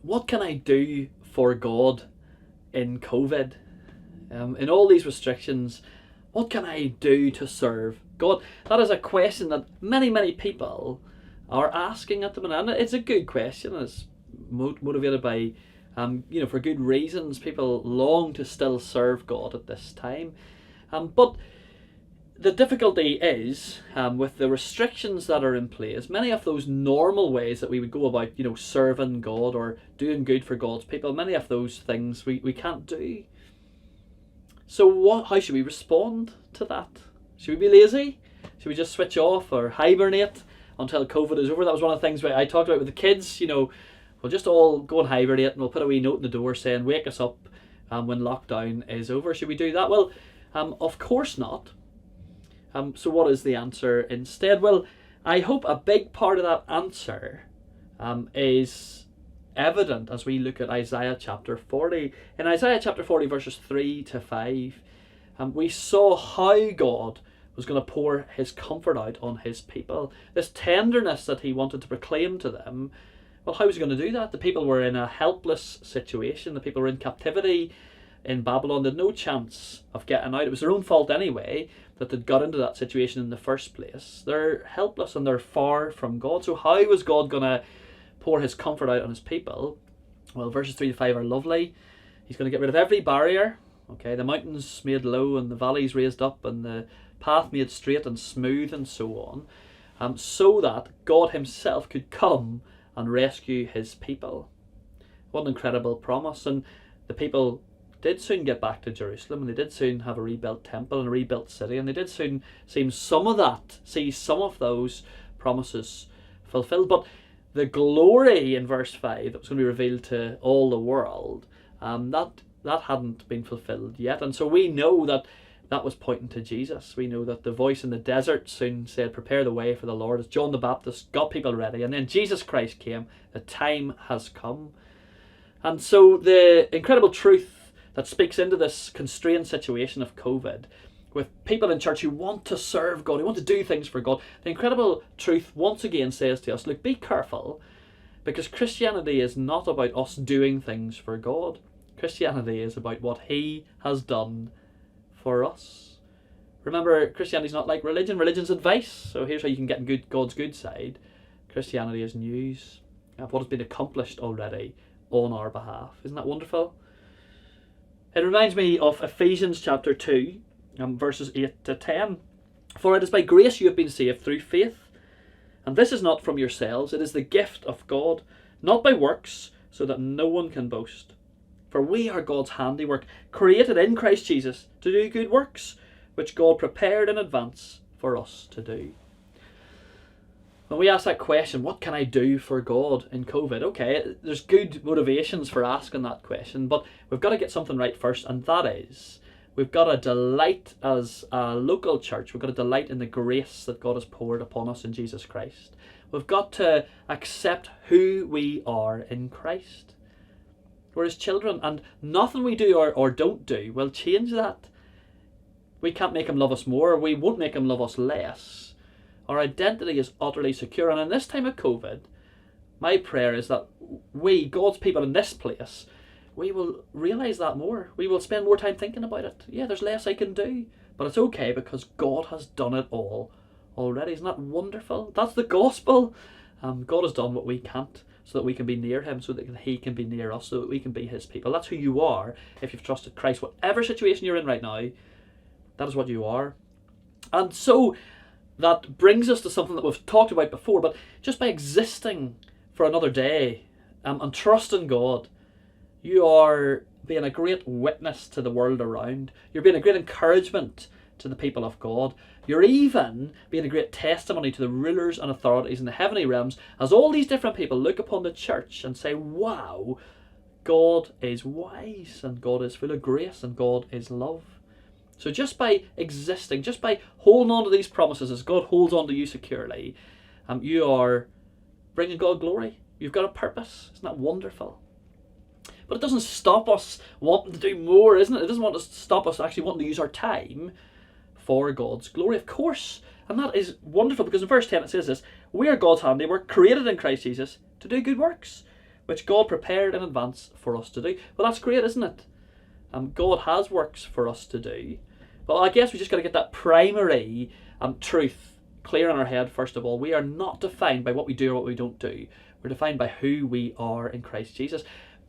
what can I do for God in COVID? In all these restrictions, what can I do to serve God? That is a question that many people are asking at the minute. And it's a good question. It's motivated by, for good reasons. People long to still serve God at this time. But the difficulty is, with the restrictions that are in place, many of those normal ways that we would go about, serving God or doing good for God's people, many of those things we can't do. So how should we respond to that? Should we be lazy? Should we just switch off or hibernate until COVID is over? That was one of the things I talked about with the kids. We'll just all go and hibernate and we'll put a wee note in the door saying, wake us up when lockdown is over. Should we do that? Well, of course not. So what is the answer instead? Well, I hope a big part of that answer is evident as we look at Isaiah chapter 40. In Isaiah chapter 40 verses 3-5, we saw how God was going to pour his comfort out on his people. This tenderness that he wanted to proclaim to them. Well, how was he going to do that? The people were in a helpless situation. The people were in captivity in Babylon. They had no chance of getting out. It was their own fault anyway that they'd got into that situation in the first place. They're helpless and they're far from God. So how was God going to pour his comfort out on his people? Well, verses 3-5 are lovely. He's going to get rid of every barrier. Okay, the mountains made low and the valleys raised up and the path made straight and smooth and so on, so that God himself could come and rescue his people. What an incredible promise. And the people did soon get back to Jerusalem, and they did soon have a rebuilt temple and a rebuilt city, and they did soon see some of those promises fulfilled. But the glory in verse 5 that was going to be revealed to all the world, that hadn't been fulfilled yet. And so we know that was pointing to Jesus. We know that the voice in the desert soon said, prepare the way for the Lord, as John the Baptist got people ready, and then Jesus Christ came. The time has come. And so the incredible truth that speaks into this constrained situation of COVID, with people in church who want to serve God, who want to do things for God, the incredible truth once again says to us, look, be careful, because Christianity is not about us doing things for God. Christianity is about what he has done for us. Remember, Christianity is not like religion. Religion's advice. So here's how you can get in God's good side. Christianity is news of what has been accomplished already on our behalf. Isn't that wonderful? It reminds me of Ephesians chapter 2, verses 8-10. For it is by grace you have been saved through faith. And this is not from yourselves, it is the gift of God, not by works, so that no one can boast. For we are God's handiwork, created in Christ Jesus to do good works, which God prepared in advance for us to do. When we ask that question, what can I do for God in COVID? Okay, there's good motivations for asking that question, but we've got to get something right first, and that is, we've got to delight as a local church, we've got to delight in the grace that God has poured upon us in Jesus Christ. We've got to accept who we are in Christ. We're his children, and nothing we do or don't do will change that. We can't make him love us more, we won't make him love us less. Our identity is utterly secure, and in this time of COVID, my prayer is that we, God's people in this place, we will realise that more. We will spend more time thinking about it. Yeah, there's less I can do, but it's okay because God has done it all already. Isn't that wonderful? That's the gospel. God has done what we can't, so that we can be near him, so that he can be near us, so that we can be his people. That's who you are if you've trusted Christ. Whatever situation you're in right now, that is what you are. And so that brings us to something that we've talked about before, but just by existing for another day and trusting God, you are being a great witness to the world around. You're being a great encouragement to the people of God. You're even being a great testimony to the rulers and authorities in the heavenly realms, as all these different people look upon the church and say, wow, God is wise, and God is full of grace, and God is love. So just by existing, just by holding on to these promises as God holds on to you securely, you are bringing God glory. You've got a purpose. Isn't that wonderful? But it doesn't stop us wanting to do more, isn't it? It doesn't want to stop us actually wanting to use our time for God's glory, of course. And that is wonderful, because in verse 10 it says this, we are God's handiwork, created in Christ Jesus to do good works, which God prepared in advance for us to do. Well, that's great, isn't it? God has works for us to do. But I guess we just got to get that primary truth clear in our head first of all. We are not defined by what we do or what we don't do. We're defined by who we are in Christ Jesus.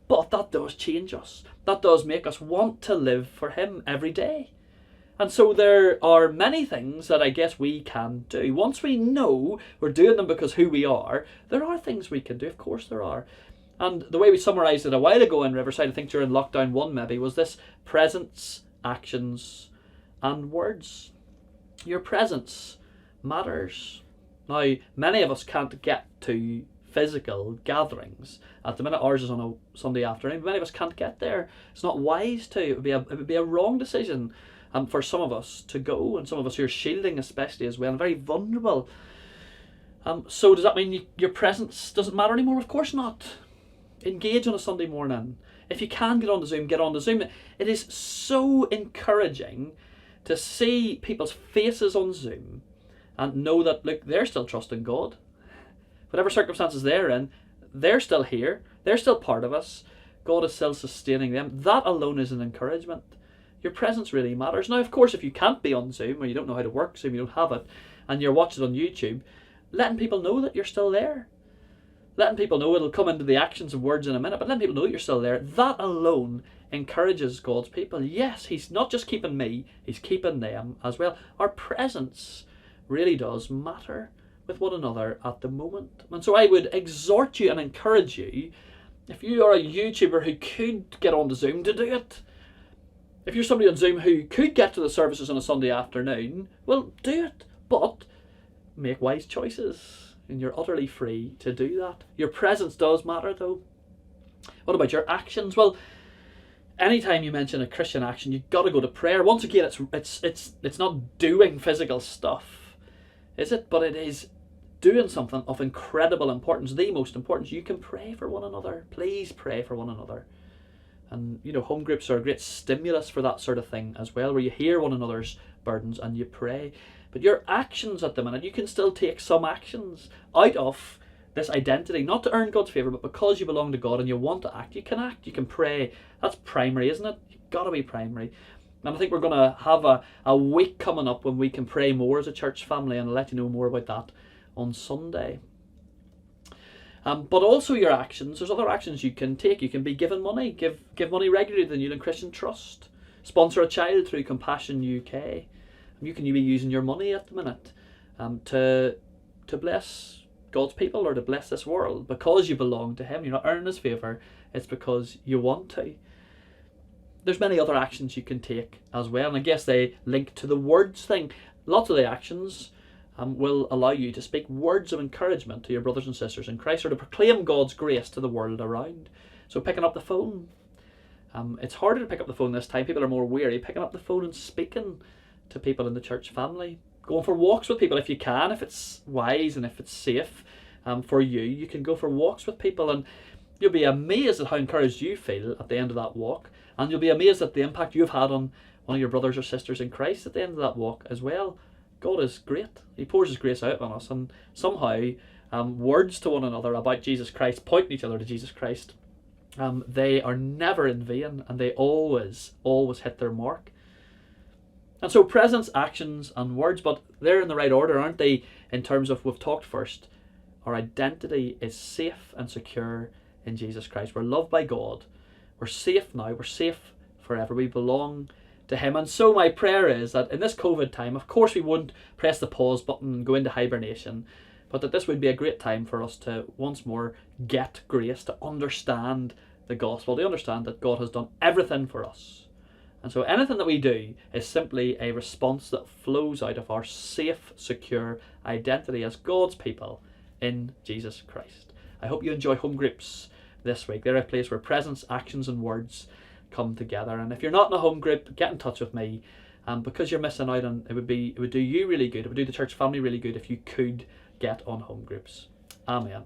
But that does change us. That does make us want to live for Him every day. And so there are many things that I guess we can do. Once we know we're doing them because who we are, there are things we can do. Of course there are. And the way we summarised it a while ago in Riverside, I think during lockdown 1 maybe, was this: presence, actions and words. Your presence matters. Now, many of us can't get to physical gatherings. At the minute, ours is on a Sunday afternoon, but many of us can't get there. It's not wise to. It would be a wrong decision for some of us to go, and some of us who are shielding especially as well, and very vulnerable. So does that mean your presence doesn't matter anymore? Of course not. Engage on a Sunday morning. If you can get on the Zoom, get on the Zoom. It is so encouraging to see people's faces on Zoom and know that, look, they're still trusting God. Whatever circumstances they're in, they're still here. They're still part of us. God is still sustaining them. That alone is an encouragement. Your presence really matters. Now, of course, if you can't be on Zoom, or you don't know how to work Zoom, you don't have it, and you're watching it on YouTube, letting people know that you're still there. Letting people know, it'll come into the actions and words in a minute, but letting people know you're still there, that alone encourages God's people. Yes, He's not just keeping me, He's keeping them as well. Our presence really does matter with one another at the moment. And so I would exhort you and encourage you, if you are a YouTuber who could get on to Zoom, to do it. If you're somebody on Zoom who could get to the services on a Sunday afternoon, well, do it. But make wise choices. And you're utterly free to do that. Your presence does matter, though. What about your actions? Well, anytime you mention a Christian action, you've got to go to prayer. Once again, it's not doing physical stuff, is it? But it is doing something of incredible importance, the most important. You can pray for one another. Please pray for one another. And, home groups are a great stimulus for that sort of thing as well, where you hear one another's burdens and you pray. But your actions at the minute, you can still take some actions out of this identity, not to earn God's favour, but because you belong to God and you want to act, you can act, you can pray. That's primary, isn't it? You've got to be primary. And I think we're going to have a week coming up when we can pray more as a church family, and I'll let you know more about that on Sunday. But also your actions, there's other actions you can take. You can be giving money, give money regularly to the Newland Christian Trust, sponsor a child through Compassion UK. You can be using your money at the minute to bless God's people or to bless this world because you belong to Him. You're not earning His favour, it's because you want to. There's many other actions you can take as well, and I guess they link to the words thing. Lots of the actions will allow you to speak words of encouragement to your brothers and sisters in Christ, or to proclaim God's grace to the world around. So picking up the phone. It's harder to pick up the phone this time. People are more weary. Picking up the phone and speaking to people in the church family. Going for walks with people if you can, if it's wise and if it's safe for you. You can go for walks with people, and you'll be amazed at how encouraged you feel at the end of that walk, and you'll be amazed at the impact you've had on one of your brothers or sisters in Christ at the end of that walk as well. God is great. He pours His grace out on us, and somehow words to one another about Jesus Christ, pointing each other to Jesus Christ, they are never in vain, and they always hit their mark. And so presence, actions and words, but they're in the right order, aren't they, in terms of, we've talked first, our identity is safe and secure in Jesus Christ. We're loved by God. We're safe now. We're safe forever. We belong to Him. And so my prayer is that in this COVID time, of course we wouldn't press the pause button and go into hibernation, but that this would be a great time for us to once more get grace, to understand the gospel, to understand that God has done everything for us. And so anything that we do is simply a response that flows out of our safe, secure identity as God's people in Jesus Christ. I hope you enjoy home groups this week. They're a place where presence, actions and words come together. And if you're not in a home group, get in touch with me, because you're missing out on it. Would do you really good. It would do the church family really good if you could get on home groups. Amen.